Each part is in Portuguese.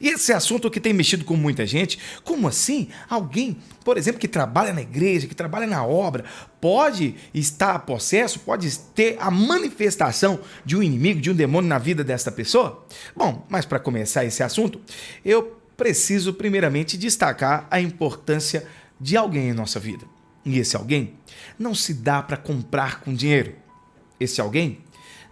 E esse assunto que tem mexido com muita gente, como assim alguém, por exemplo, que trabalha na igreja, que trabalha na obra, pode estar possesso, pode ter a manifestação de um inimigo, de um demônio na vida desta pessoa? Bom, mas para começar esse assunto, eu preciso primeiramente destacar a importância de alguém em nossa vida. E esse alguém não se dá para comprar com dinheiro. Esse alguém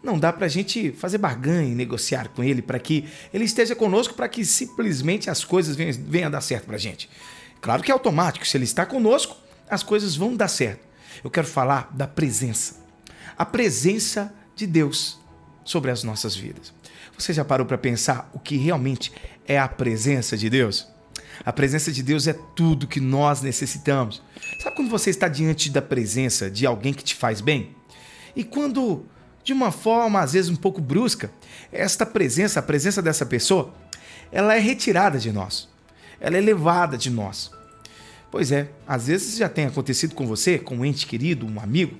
não dá para a gente fazer barganha e negociar com ele para que ele esteja conosco, para que simplesmente as coisas venham a dar certo para a gente. Claro que é automático, se ele está conosco, as coisas vão dar certo. Eu quero falar da presença. A presença de Deus sobre as nossas vidas. Você já parou para pensar o que realmente é a presença de Deus? A presença de Deus é tudo que nós necessitamos. Sabe quando você está diante da presença de alguém que te faz bem? E quando, de uma forma às vezes um pouco brusca, esta presença, a presença dessa pessoa, ela é retirada de nós. Ela é levada de nós. Pois é, às vezes já tem acontecido com você, com um ente querido, um amigo,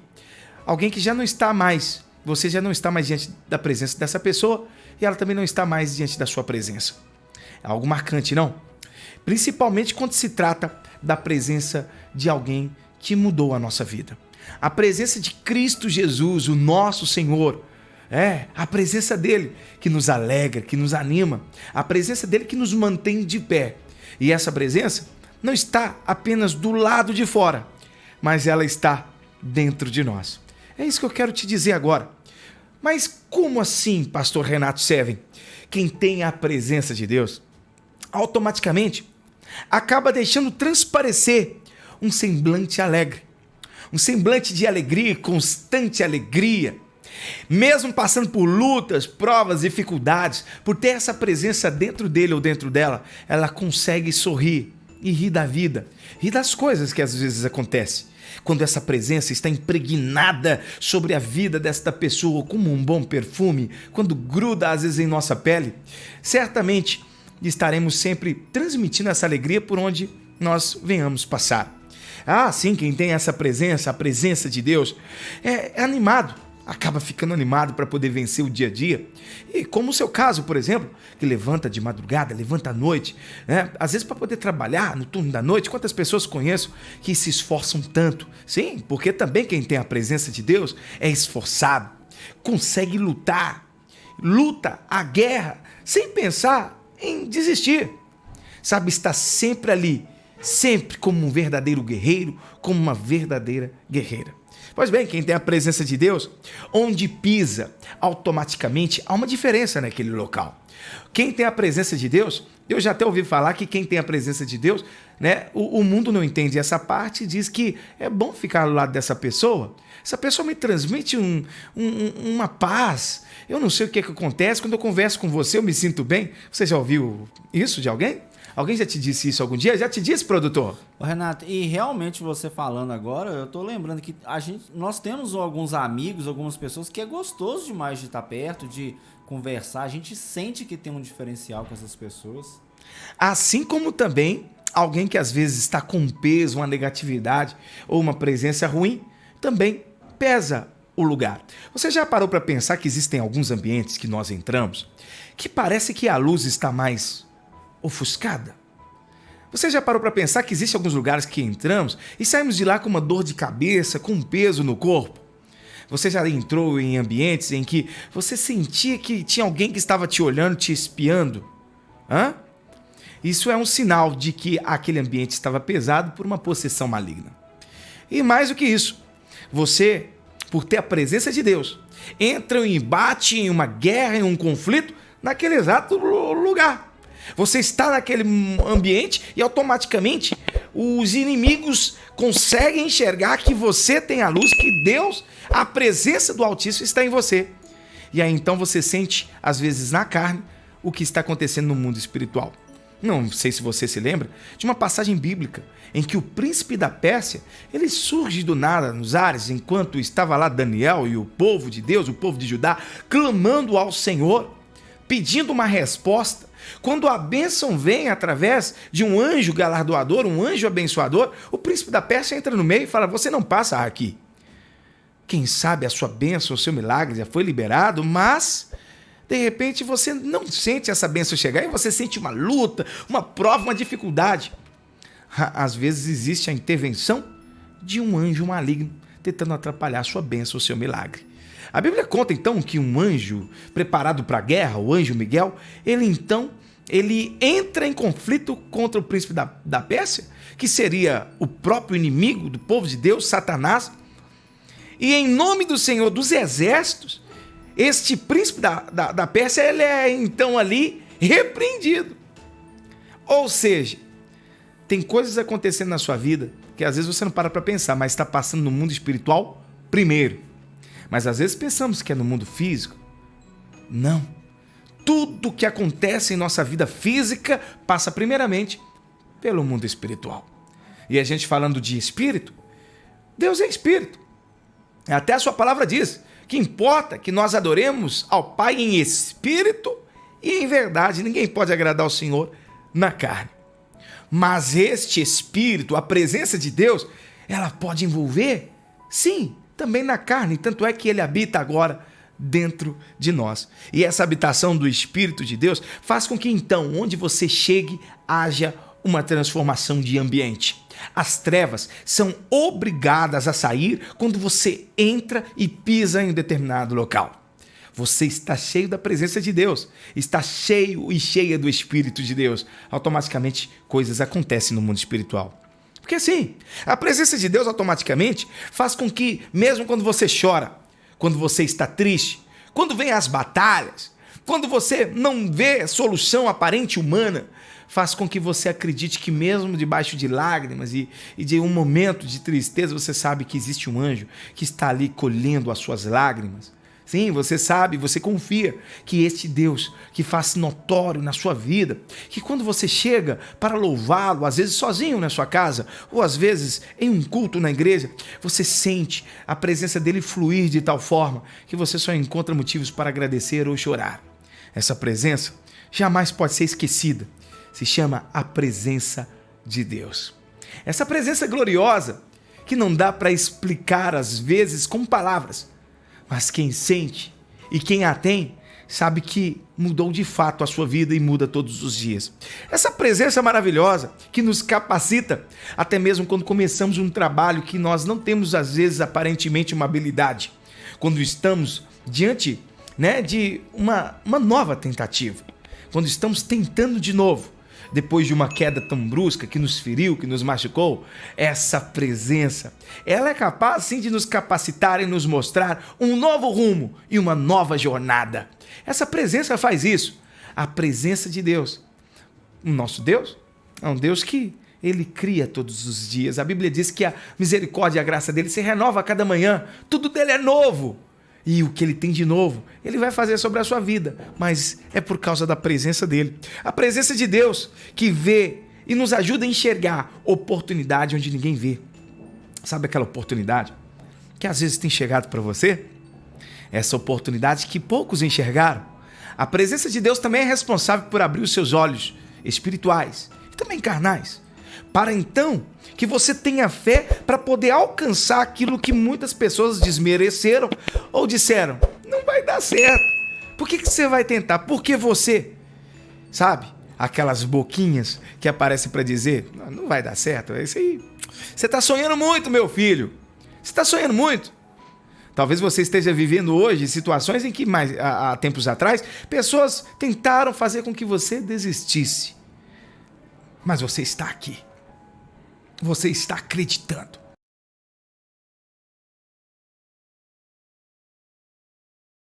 alguém que já não está mais, você já não está mais diante da presença dessa pessoa e ela também não está mais diante da sua presença. É algo marcante, não? Principalmente quando se trata da presença de alguém que mudou a nossa vida. A presença de Cristo Jesus, o nosso Senhor. A presença dele que nos alegra, que nos anima. A presença dele que nos mantém de pé. E essa presença não está apenas do lado de fora, mas ela está dentro de nós. É isso que eu quero te dizer agora. Mas como assim, pastor Renato Seven? Quem tem a presença de Deus, automaticamente acaba deixando transparecer um semblante alegre. Um semblante de alegria, constante alegria. Mesmo passando por lutas, provas, dificuldades, por ter essa presença dentro dele ou dentro dela, ela consegue sorrir e rir da vida, rir das coisas que às vezes acontecem. Quando essa presença está impregnada sobre a vida desta pessoa como um bom perfume, quando gruda às vezes em nossa pele, certamente estaremos sempre transmitindo essa alegria por onde nós venhamos passar. Sim, quem tem essa presença, a presença de Deus, é animado, acaba ficando animado para poder vencer o dia a dia. E como o seu caso, por exemplo, que levanta de madrugada, levanta à noite, às vezes para poder trabalhar no turno da noite. Quantas pessoas conheço que se esforçam tanto? Sim, porque também quem tem a presença de Deus é esforçado, consegue lutar, luta a guerra sem pensar em desistir. Sabe, está sempre ali, sempre como um verdadeiro guerreiro, como uma verdadeira guerreira. Pois bem, quem tem a presença de Deus, onde pisa, automaticamente há uma diferença naquele local. Quem tem a presença de Deus, eu já até ouvi falar que quem tem a presença de Deus, o mundo não entende essa parte e diz que é bom ficar ao lado dessa pessoa. Essa pessoa me transmite uma paz. Eu não sei o que acontece, quando eu converso com você eu me sinto bem. Você já ouviu isso de alguém? Alguém já te disse isso algum dia? Já te disse, produtor? Ô, Renato, e realmente você falando agora, eu tô lembrando que nós temos alguns amigos, algumas pessoas que é gostoso demais de estar perto, de conversar. A gente sente que tem um diferencial com essas pessoas. Assim como também alguém que às vezes está com um peso, uma negatividade ou uma presença ruim, também pesa o lugar. Você já parou para pensar que existem alguns ambientes que nós entramos que parece que a luz está mais ofuscada? Você já parou para pensar que existem alguns lugares que entramos e saímos de lá com uma dor de cabeça, com um peso no corpo? Você já entrou em ambientes em que você sentia que tinha alguém que estava te olhando, te espiando? Isso é um sinal de que aquele ambiente estava pesado por uma possessão maligna. E mais do que isso, você, por ter a presença de Deus, entra em embate, em uma guerra, em um conflito, naquele exato lugar. Você está naquele ambiente e automaticamente os inimigos conseguem enxergar que você tem a luz, que Deus, a presença do Altíssimo está em você. E aí então você sente, às vezes na carne, o que está acontecendo no mundo espiritual. Não sei se você se lembra de uma passagem bíblica em que o príncipe da Pérsia, ele surge do nada nos ares, enquanto estava lá Daniel e o povo de Deus, o povo de Judá, clamando ao Senhor, pedindo uma resposta. Quando a bênção vem através de um anjo galardoador, um anjo abençoador, o príncipe da Pérsia entra no meio e fala: você não passa aqui. Quem sabe a sua bênção, o seu milagre já foi liberado, mas De repente você não sente essa bênção chegar e você sente uma luta, uma prova, uma dificuldade. Às vezes existe a intervenção de um anjo maligno tentando atrapalhar a sua bênção, o seu milagre. A Bíblia conta então que um anjo preparado para a guerra, o anjo Miguel, ele entra em conflito contra o príncipe da Pérsia, que seria o próprio inimigo do povo de Deus, Satanás. E em nome do Senhor dos Exércitos, este príncipe da Pérsia, ele é então ali repreendido. Ou seja, tem coisas acontecendo na sua vida que às vezes você não para pensar, mas está passando no mundo espiritual primeiro. Mas às vezes pensamos que é no mundo físico. Não. Tudo que acontece em nossa vida física passa primeiramente pelo mundo espiritual. E a gente falando de espírito, Deus é espírito. Até a sua palavra diz que importa que nós adoremos ao Pai em espírito e em verdade. Ninguém pode agradar ao Senhor na carne. Mas este espírito, a presença de Deus, ela pode envolver, sim, também na carne. Tanto é que ele habita agora dentro de nós. E essa habitação do Espírito de Deus faz com que então, onde você chegue, haja uma transformação de ambiente. As trevas são obrigadas a sair quando você entra e pisa em um determinado local. Você está cheio da presença de Deus, está cheio e cheia do Espírito de Deus. Automaticamente coisas acontecem no mundo espiritual. Porque assim, a presença de Deus automaticamente faz com que, mesmo quando você chora, quando você está triste, quando vem as batalhas, quando você não vê solução aparente humana, faz com que você acredite que mesmo debaixo de lágrimas e de um momento de tristeza, você sabe que existe um anjo que está ali colhendo as suas lágrimas. Sim, você sabe, você confia que este Deus que faz notório na sua vida, que quando você chega para louvá-lo, às vezes sozinho na sua casa, ou às vezes em um culto na igreja, você sente a presença dele fluir de tal forma que você só encontra motivos para agradecer ou chorar. Essa presença jamais pode ser esquecida. Se chama a presença de Deus. Essa presença gloriosa que não dá para explicar às vezes com palavras, mas quem sente e quem a tem, sabe que mudou de fato a sua vida e muda todos os dias. Essa presença maravilhosa que nos capacita, até mesmo quando começamos um trabalho que nós não temos às vezes aparentemente uma habilidade. Quando estamos diante, de uma nova tentativa. Quando estamos tentando de novo. Depois de uma queda tão brusca que nos feriu, que nos machucou, essa presença, ela é capaz sim de nos capacitar e nos mostrar um novo rumo e uma nova jornada. Essa presença faz isso. A presença de Deus. O nosso Deus é um Deus que ele cria todos os dias. A Bíblia diz que a misericórdia e a graça dele se renova a cada manhã. Tudo dele é novo. E o que ele tem de novo, ele vai fazer sobre a sua vida, mas é por causa da presença dele. A presença de Deus que vê e nos ajuda a enxergar oportunidade onde ninguém vê. Sabe aquela oportunidade que às vezes tem chegado para você? Essa oportunidade que poucos enxergaram. A presença de Deus também é responsável por abrir os seus olhos espirituais e também carnais, para então que você tenha fé para poder alcançar aquilo que muitas pessoas desmereceram ou disseram, não vai dar certo. Por que você vai tentar? Porque você, sabe, aquelas boquinhas que aparecem para dizer, não vai dar certo, é isso aí. Você está sonhando muito, meu filho. Você está sonhando muito. Talvez você esteja vivendo hoje situações em que há tempos atrás, pessoas tentaram fazer com que você desistisse. Mas você está aqui. Você está acreditando.